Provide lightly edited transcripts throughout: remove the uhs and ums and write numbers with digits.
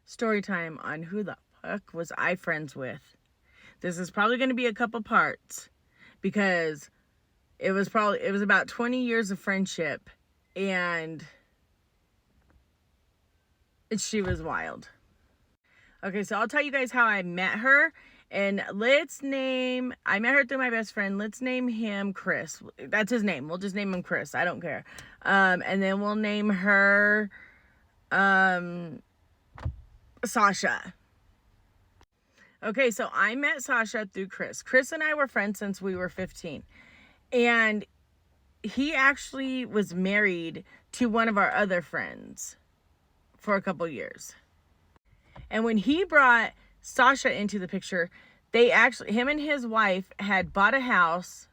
Story time on who the fuck was I friends with. This is probably going to be a couple parts because it was about 20 years of friendship, and she was wild. Okay, so I'll tell you guys how I met her. And I met her through my best friend. Let's name him Chris. That's his name. We'll just name him Chris. I don't care. And then we'll name her Sasha. Okay, so I met Sasha through Chris. Chris and I were friends since we were 15. And he actually was married to one of our other friends for a couple years. And when he brought Sasha into the picture, him and his wife had bought a house,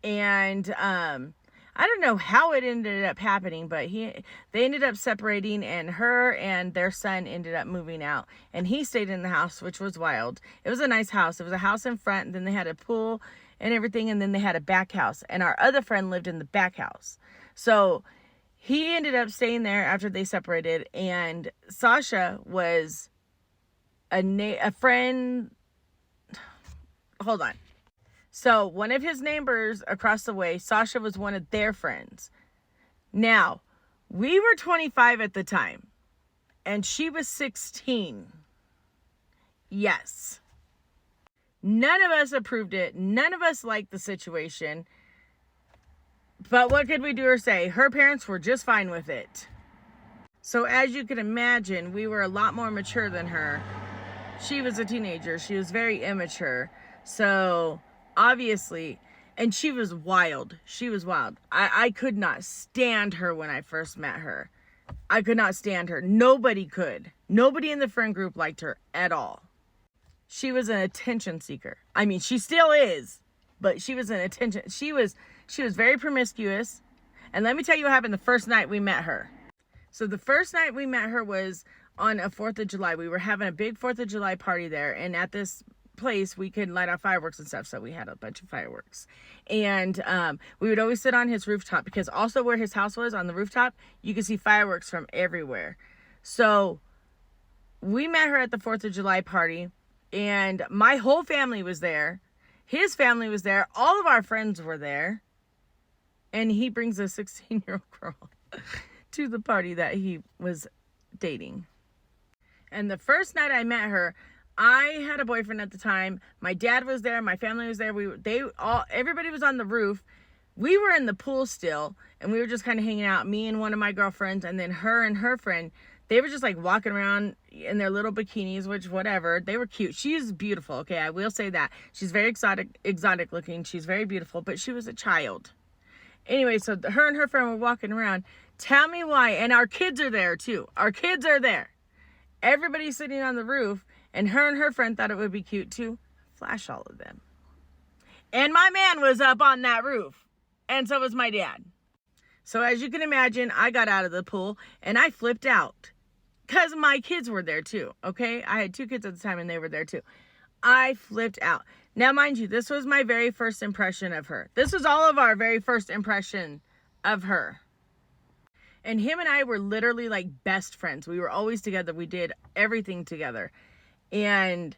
and I don't know how it ended up happening, but they ended up separating, and her and their son ended up moving out, and he stayed in the house, which was wild. It was a nice house. It was a house in front, and then they had a pool and everything, and then they had a back house, and our other friend lived in the back house. So he ended up staying there after they separated, and Sasha was a friend. Hold on. So one of his neighbors across the way, Sasha was one of their friends. Now, we were 25 at the time, and she was 16. Yes. None of us approved it. None of us liked the situation. But what could we do or say? Her parents were just fine with it. So as you can imagine, we were a lot more mature than her. She was a teenager. She was very immature. So obviously, and she was wild. She was wild. I could not stand her when I first met her. I could not stand her. Nobody could. Nobody in the friend group liked her at all. She was an attention seeker. I mean, she still is, but she was an attention. She was very promiscuous. And let me tell you what happened the first night we met her. So the first night we met her was on a 4th of July. We were having a big 4th of July party there. And at this place, we could light off fireworks and stuff. So we had a bunch of fireworks. And we would always sit on his rooftop, because also where his house was on the rooftop, you could see fireworks from everywhere. So we met her at the 4th of July party. And my whole family was there. His family was there. All of our friends were there. And he brings a 16-year-old girl to the party that he was dating. And the first night I met her, I had a boyfriend at the time. My dad was there. My family was there. Everybody was on the roof. We were in the pool still, and we were just kind of hanging out. Me and one of my girlfriends, and then her and her friend. They were just like walking around in their little bikinis, which whatever. They were cute. She's beautiful. Okay, I will say that. She's very exotic looking. She's very beautiful, but she was a child. Anyway, so her and her friend were walking around. Tell me why. And our kids are there too. Our kids are there. Everybody's sitting on the roof, and her friend thought it would be cute to flash all of them. And my man was up on that roof, and so was my dad. So as you can imagine, I got out of the pool and I flipped out because my kids were there too. Okay, I had 2 kids at the time, and they were there too. I flipped out. Now, mind you, this was my very first impression of her. This was all of our very first impression of her. And him and I were literally like best friends. We were always together. We did everything together. And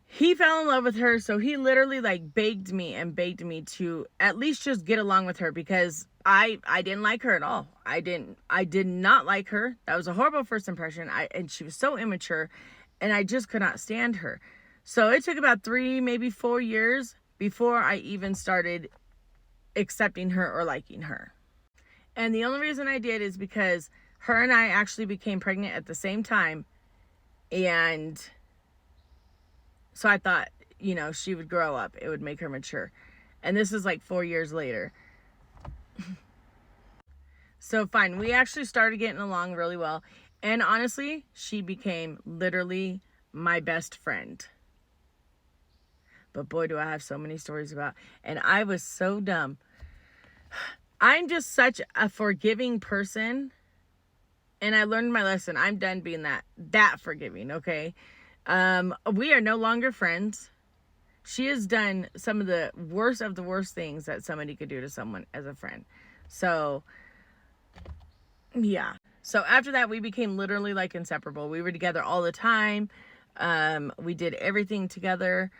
he fell in love with her. So he literally like begged me to at least just get along with her, because I didn't like her at all. I did not like her. That was a horrible first impression. And she was so immature, and I just could not stand her. So it took about 3, maybe 4 years before I even started accepting her or liking her. And the only reason I did is because her and I actually became pregnant at the same time. And so I thought, she would grow up. It would make her mature. And this is like 4 years later. So fine. We actually started getting along really well. And honestly, she became literally my best friend. But boy, do I have so many stories about. And I was so dumb. I'm just such a forgiving person. And I learned my lesson. I'm done being that forgiving, okay? We are no longer friends. She has done some of the worst things that somebody could do to someone as a friend. So, yeah. So after that, we became literally like inseparable. We were together all the time. We did everything together.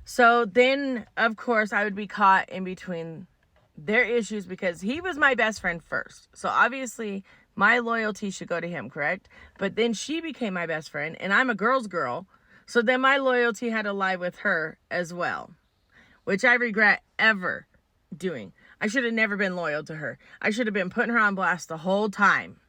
So then, of course, I would be caught in between their issues because he was my best friend first. So obviously, my loyalty should go to him, correct? But then she became my best friend, and I'm a girl's girl. So then my loyalty had to lie with her as well, which I regret ever doing. I should have never been loyal to her. I should have been putting her on blast the whole time.